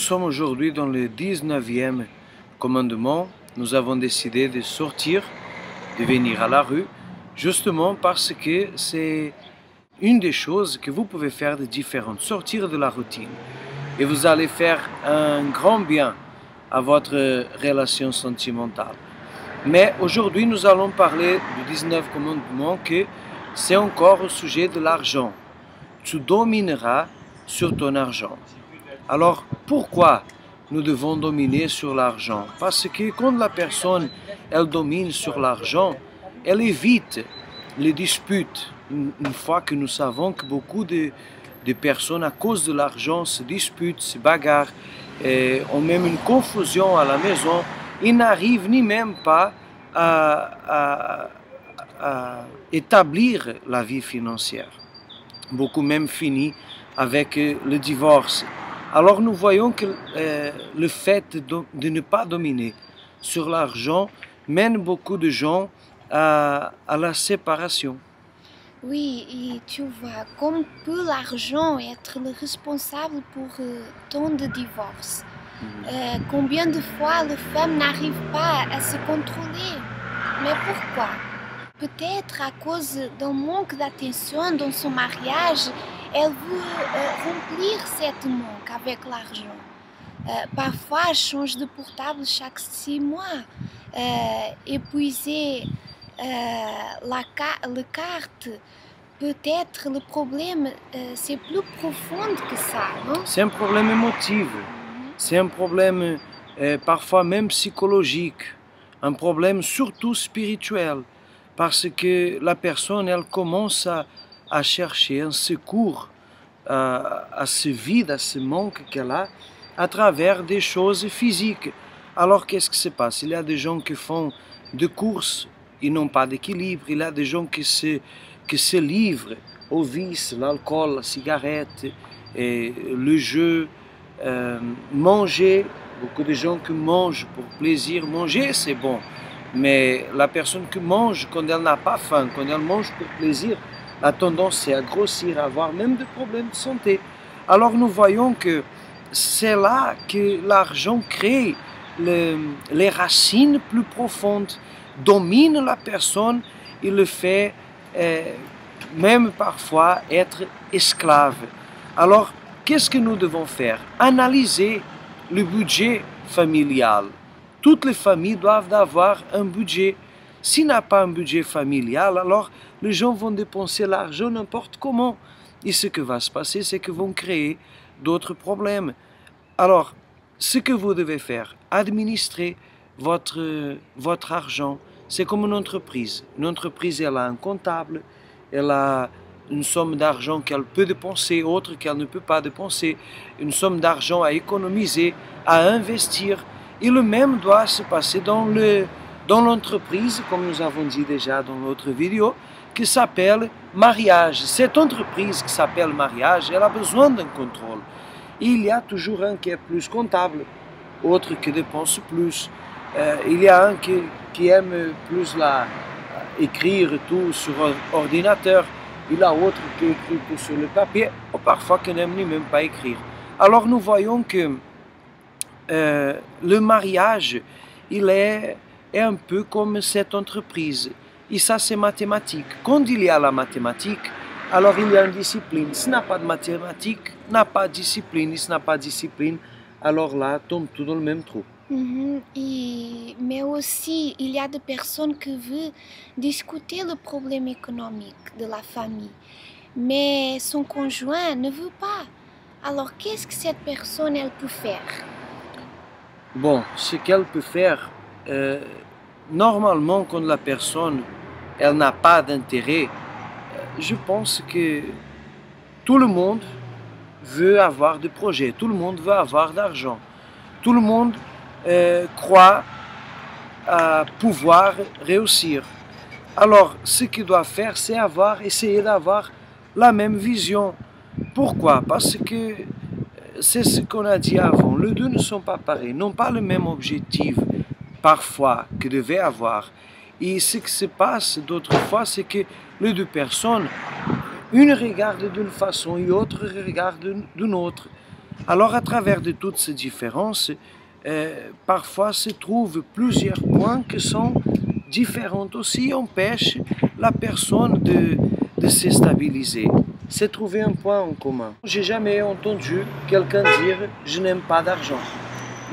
sommes aujourd'hui dans le 19e commandement. Nous avons décidé de sortir, de venir à la rue, justement parce que c'est une des choses que vous pouvez faire de différentes, sortir de la routine. Et vous allez faire un grand bien à votre relation sentimentale. Mais aujourd'hui, nous allons parler du 19e commandement que c'est encore au sujet de l'argent. Tu domineras sur ton argent. Alors, pourquoi nous devons dominer sur l'argent? Parce que quand la personne, elle domine sur l'argent, elle évite les disputes. Une fois que nous savons que beaucoup de personnes, à cause de l'argent, se disputent, se bagarrent, ont même une confusion à la maison, ils n'arrivent ni même pas à établir la vie financière. Beaucoup même finissent avec le divorce. Alors nous voyons que le fait de ne pas dominer sur l'argent mène beaucoup de gens à la séparation. Oui, et tu vois, comme peut l'argent être le responsable pour tant de divorces? Combien de fois les femmes n'arrivent pas à se contrôler? Mais pourquoi? Peut-être à cause d'un manque d'attention dans son mariage, elle veut remplir cette manque avec l'argent. Parfois, elle change de portable chaque 6 mois, épuiser la carte. Peut-être le problème, c'est plus profond que ça, non? C'est un problème émotif, c'est un problème parfois même psychologique, un problème surtout spirituel, parce que la personne, elle commence à chercher un secours à ce vide, à ce manque qu'elle a, à travers des choses physiques. Alors qu'est-ce qui se passe? Il y a des gens qui font des courses, ils n'ont pas d'équilibre, il y a des gens qui se livrent au vice, l'alcool, la cigarette, et le jeu, manger. Beaucoup de gens qui mangent pour plaisir. Manger, c'est bon. Mais la personne qui mange quand elle n'a pas faim, quand elle mange pour plaisir, la tendance c'est à grossir, à avoir même des problèmes de santé. Alors nous voyons que c'est là que l'argent crée les racines plus profondes, domine la personne et le fait même parfois être esclave. Alors, qu'est-ce que nous devons faire? Analyser le budget familial. Toutes les familles doivent avoir un budget. S'il n'y a pas un budget familial, alors les gens vont dépenser l'argent n'importe comment. Et ce qui va se passer, c'est qu'ils vont créer d'autres problèmes. Alors, ce que vous devez faire, administrer votre argent. C'est comme une entreprise. Une entreprise, elle a un comptable, elle a une somme d'argent qu'elle peut dépenser, autre qu'elle ne peut pas dépenser, une somme d'argent à économiser, à investir. Et le même doit se passer dans l'entreprise, comme nous avons dit déjà dans l'autre vidéo, qui s'appelle mariage. Cette entreprise qui s'appelle mariage, elle a besoin d'un contrôle. Et il y a toujours un qui est plus comptable, autre qui dépense plus. Il y a un qui aime plus écrire tout sur ordinateur. Il y a autre qui écrit tout sur le papier, ou parfois qui n'aime même pas écrire. Alors nous voyons que le mariage, il est un peu comme cette entreprise. Et ça, c'est mathématique. Quand il y a la mathématique, alors il y a une discipline. S'il n'y a pas de mathématiques, il n'y a pas de discipline. Et s'il n'y a pas de discipline, alors là, tombe tout dans le même trou. Mais aussi, il y a des personnes qui veulent discuter le problème économique de la famille, mais son conjoint ne veut pas. Alors, qu'est-ce que cette personne, elle peut faire? Bon, ce qu'elle peut faire, normalement, quand la personne, elle n'a pas d'intérêt, je pense que tout le monde veut avoir des projets, tout le monde veut avoir d'argent, tout le monde croit à pouvoir réussir. Alors, ce qu'il doit faire, c'est essayer d'avoir la même vision. Pourquoi? Parce que c'est ce qu'on a dit avant, les deux ne sont pas pareils, n'ont pas le même objectif, parfois, que devaient avoir. Et ce qui se passe d'autres fois, c'est que les deux personnes, une regarde d'une façon et l'autre regarde d'une autre. Alors, à travers de toutes ces différences, parfois se trouvent plusieurs points qui sont différents aussi, empêchent la personne de se stabiliser. C'est trouver un point en commun. J'ai jamais entendu quelqu'un dire « je n'aime pas d'argent ».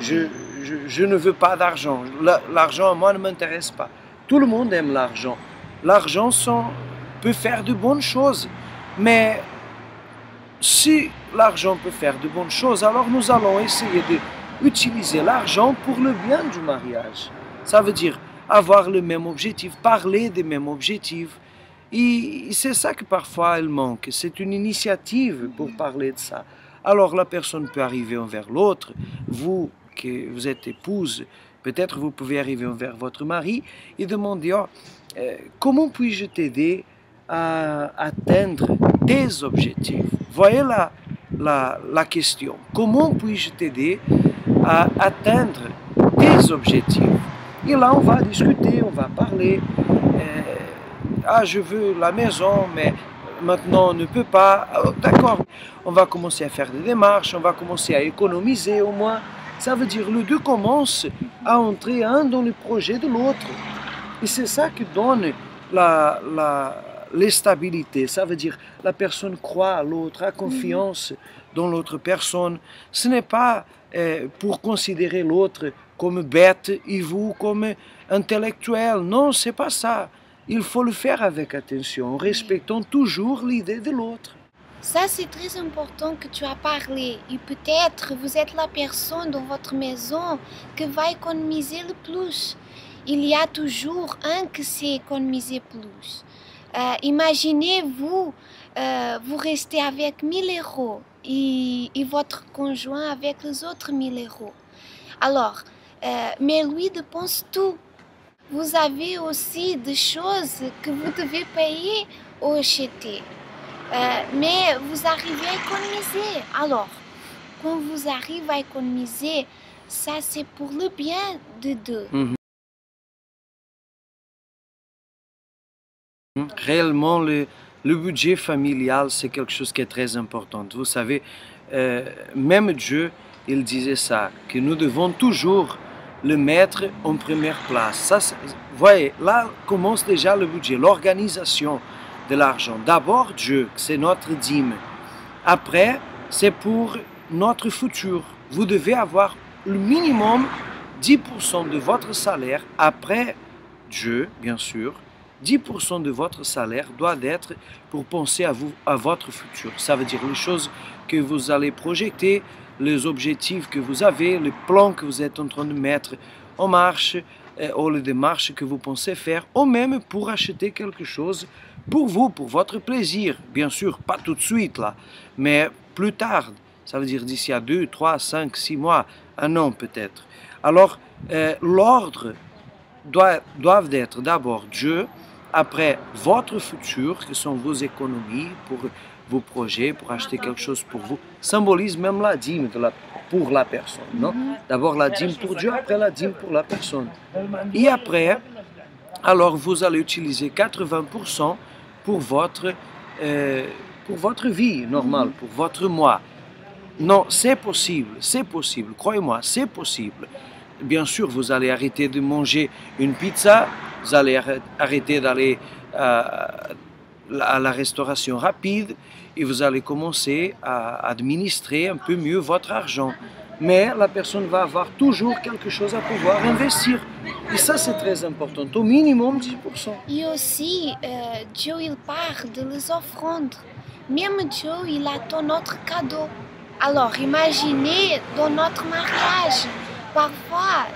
Je ne veux pas d'argent. L'argent, à moi, ne m'intéresse pas. Tout le monde aime l'argent. L'argent peut faire de bonnes choses. Mais si l'argent peut faire de bonnes choses, alors nous allons essayer d'utiliser l'argent pour le bien du mariage. Ça veut dire avoir le même objectif, parler des mêmes objectifs. Et c'est ça que parfois il manque. C'est une initiative pour parler de ça. Alors la personne peut arriver envers l'autre. Vous, que vous êtes épouse, peut-être vous pouvez arriver envers votre mari et demander oh, comment puis-je t'aider à atteindre tes objectifs. Voyez la question. Comment puis-je t'aider à atteindre tes objectifs? Et là, on va discuter, on va parler. Ah, je veux la maison, mais maintenant on ne peut pas. D'accord, on va commencer à faire des démarches, on va commencer à économiser au moins. Ça veut dire les deux commencent à entrer un dans le projet de l'autre. Et c'est ça qui donne l'instabilité. Ça veut dire la personne croit à l'autre, a confiance dans l'autre personne. Ce n'est pas pour considérer l'autre comme bête et vous comme intellectuel. Non, c'est pas ça. Il faut le faire avec attention, en respectant toujours l'idée de l'autre. Ça, c'est très important que tu as parlé. Et peut-être vous êtes la personne dans votre maison qui va économiser le plus. Il y a toujours un qui sait économiser plus. Imaginez-vous, vous restez avec 1000 euros et votre conjoint avec les autres 1000 euros. Alors, mais lui dépense tout. Vous avez aussi des choses que vous devez payer ou acheter. Mais vous arrivez à économiser. Alors, quand vous arrivez à économiser, ça c'est pour le bien de deux. Réellement, le budget familial, c'est quelque chose qui est très important. Vous savez, même Dieu, il disait ça, que nous devons toujours le mettre en première place. Ça, voyez, là commence déjà le budget, l'organisation de l'argent. D'abord Dieu, c'est notre dîme. Après, c'est pour notre futur. Vous devez avoir le minimum 10% de votre salaire. Après Dieu, bien sûr, 10% de votre salaire doit être pour penser à votre futur. Ça veut dire les choses que vous allez projeter, les objectifs que vous avez, les plans que vous êtes en train de mettre en marche, ou les démarches que vous pensez faire, ou même pour acheter quelque chose pour vous, pour votre plaisir. Bien sûr, pas tout de suite là, mais plus tard. Ça veut dire d'ici à 2, 3, 5, 6 mois, un an peut-être. Alors, l'ordre doit être d'abord Dieu, après votre futur, que sont vos économies pour vos projets, pour acheter quelque chose pour vous, symbolise même la dîme pour la personne. Non? D'abord la dîme pour Dieu, après la dîme pour la personne. Et après, alors vous allez utiliser 80% pour votre vie normale, pour votre mois. Non, c'est possible, croyez-moi, c'est possible. Bien sûr, vous allez arrêter de manger une pizza, vous allez arrêter d'aller à la restauration rapide et vous allez commencer à administrer un peu mieux votre argent. Mais la personne va avoir toujours quelque chose à pouvoir investir. Et ça, c'est très important, au minimum 10%. Et aussi, Dieu, il parle de les offrandes. Même Dieu, il attend notre cadeau. Alors, imaginez dans notre mariage, parfois,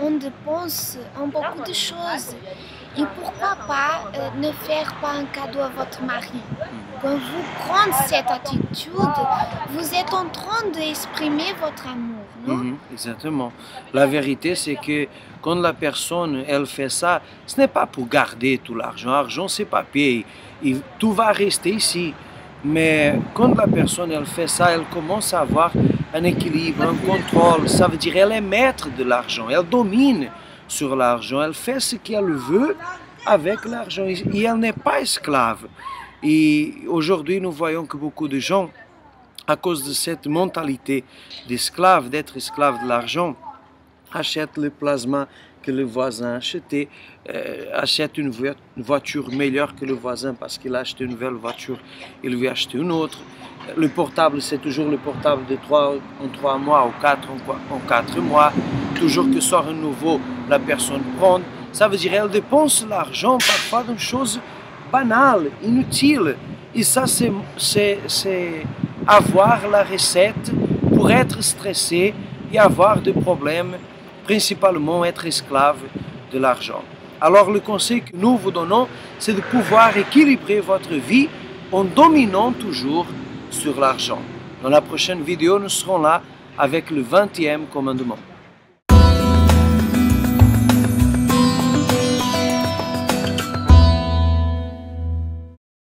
on dépense en beaucoup de choses. Et pourquoi pas ne faire pas un cadeau à votre mari? Quand vous prenez cette attitude, vous êtes en train d'exprimer votre amour, non? Exactement. La vérité, c'est que quand la personne, elle fait ça, ce n'est pas pour garder tout l'argent. L'argent, c'est papier. Et tout va rester ici. Mais quand la personne, elle fait ça, elle commence à avoir un équilibre, un contrôle. Ça veut dire qu'elle est maître de l'argent. Elle domine sur l'argent. Elle fait ce qu'elle veut avec l'argent. Et elle n'est pas esclave. Et aujourd'hui, nous voyons que beaucoup de gens à cause de cette mentalité d'esclave, d'être esclave de l'argent, achète le plasma que le voisin achetait, achète une voiture meilleure que le voisin parce qu'il a acheté une nouvelle voiture, il veut acheter une autre. Le portable, c'est toujours le portable de 3 en 3 mois ou 4 en 4 mois. Toujours que sort un nouveau, la personne prend. Ça veut dire elle dépense l'argent parfois dans des choses banales, inutiles. Et ça, c'est avoir la recette pour être stressé et avoir des problèmes, principalement être esclave de l'argent. Alors le conseil que nous vous donnons, c'est de pouvoir équilibrer votre vie en dominant toujours sur l'argent. Dans la prochaine vidéo, nous serons là avec le 20e commandement.